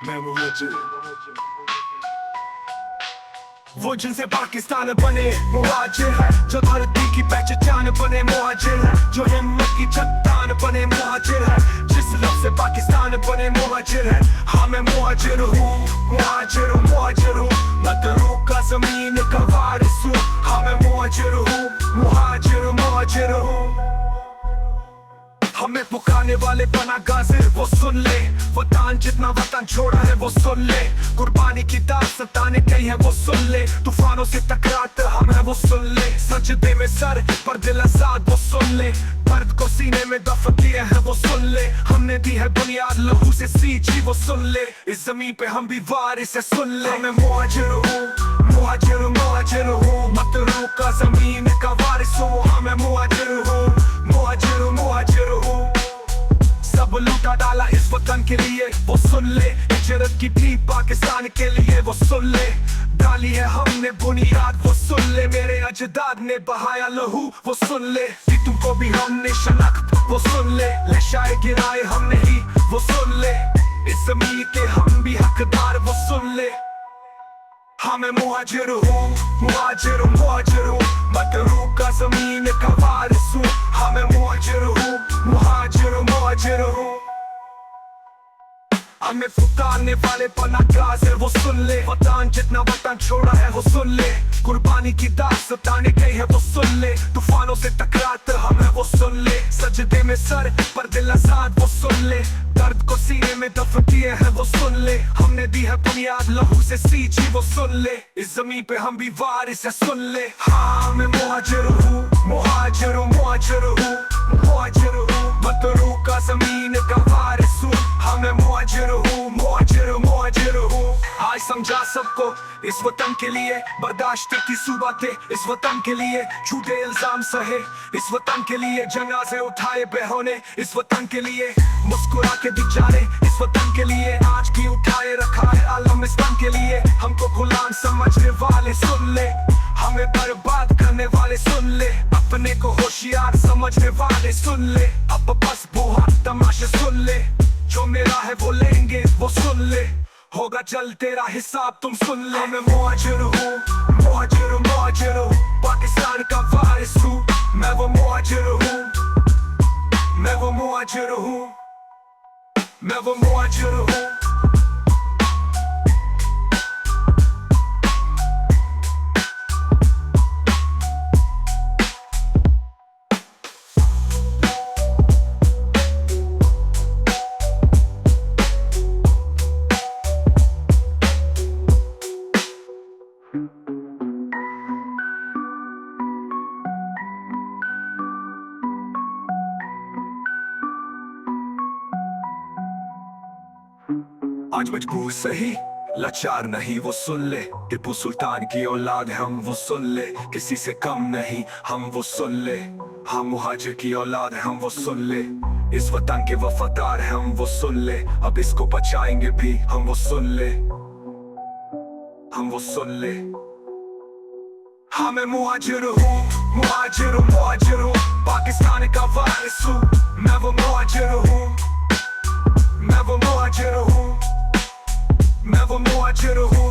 मैं मुहाजिर। वो जिनसे पाकिस्तान बने मुहाजिर है, जो धरती की पहचान बने मुहाजिर है, जो हिम्मत की चट्टान बने मुहाजिर है, जिस लफ्ज़ से पाकिस्तान बने मुहाजिर है। हाँ मैं मुहाजिर हूँ, मुहाजिर हूँ, मुहाजिर हूँ, मदरू का ज़मीन का वारिस हूँ। हाँ मैं मुहाजिर हूँ, मुहाजिर हूँ, मुहाजिर हूँ। हमें पुकारने वाले बना गाजिर वो सुन ले, वतन जितना वतन छोड़ा है वो सुन ले, कुर्बानी की दास्तानें कही है वो सुन ले, तूफानों से टकराते हम है वो सुन ले, सजदे में सर पर दिल आजाद वो सुन ले, दर्द को सीने में दफन किए है वो सुन ले, हमने दी है बुनियाद लहू से सींची वो सुन ले, इस जमीन पे हम भी वारिस है सुन ले। मैं मुहाजिर हूँ, मुहाजिर हूँ, मुहाजिर हूँ, मतरू का ज़मीन का वारिस हूँ। हाँ मैं मुहाजिर हूँ, मुहाजिर हूँ, मुहाजिर हूँ। सब लूटा डाला इस वतन के लिए वो सुन ले, हिजरत की थी पाकिस्तान के लिए वो सुन ले, डाली है हमने बुनियाद वो सुन ले, मेरे अजदाद ने बहाया लहू वो सुन ले, तुमको भी हमने शनाख्त वो सुन ले, लशाए गिराए हमने ही वो सुन ले, इस ज़मीन के हम भी हकदार वो सुन ले। हाँ मैं मुहाजिर हूँ, मुहाजिर हूँ, मुहाजिर हूँ, मदरू का ज़मीन का वारिस हूँ। हाँ मैं मुहाजिर हूँ, मुहाजिर हूँ, मुहाजिर हूँ। हमें पुकारने वाले बना गाजिर वो सुन ले, वतन जितना वतन छोड़ा है वो सुन ले, कुर्बानी की दास्तानें कही है वो सुन ले, तूफानों से टकराते हम है वो सुन ले, सजदे में सर पर दिल आजाद वो सुन ले, दर्द को सीने में दफन किए है वो सुन ले, हमने दी है बुनियाद लहू से सींची वो सुन ले, इस जमीन पे हम भी वारिस है सुन ले। हाँ मैं मुहाजिर हूँ, मुहाजिर हूँ, मुहाजिर हूँ, मुहाजिर हूँ, मदरू का ज़मीन का वारिस हूँ। हाँ मैं मुहाजिर हूँ, मुहाजिर हूँ, मुहाजिर हूँ। आज समझा सबको इस वतन के लिए बर्दाश्त की सुबाते, इस वतन के लिए झूठे इल्जाम सहे, इस वतन के लिए जनाजे उठाए बेहोने, इस वतन के लिए मुस्कुरा के दिख जाने, इस वतन के लिए आज भी उठाए रखा है आलम, इस वतन के लिए हमको गुलाम समझने वाले सुन ले, हमें बर्बाद करने वाले सुन ले, अपने को होशियार समझने वाले सुन ले, अब बस बुहा तमाशे सुन ले, जो मेरा है वो लेंगे वो सुन ले, होगा जल तेरा हिसाब तुम सुन ले। मैं मुहाजिर हूँ, मुहाजिर हूँ, मुहाजिर हूँ, पाकिस्तान का वारिस हूँ, मैं वो मुहाजिर हूँ, मैं वो मुहाजिर हूँ, मैं वो मुहाजिर हूँ। आज मजबूर सही लाचार नहीं वो सुन ले, टिप्पू सुल्तान की औलाद हम वो सुन ले, किसी से कम नहीं हम वो सुन ले, हम मुहाजिर की औलाद हम वो सुन ले, इस वतन के वफादार हम वो सुन ले, अब इसको बचाएंगे भी हम वो सुन ले, हम वो सुन ले। हाँ मैं मुहाजिर हूँ, मुहाजिर हूँ, मुहाजिर हूँ, पाकिस्तान का वारिस हूँ, मैं वो मुहाजिर हूँ, मैं वो मुहाजिर हूँ, मैं वो मुहाजिर हूँ।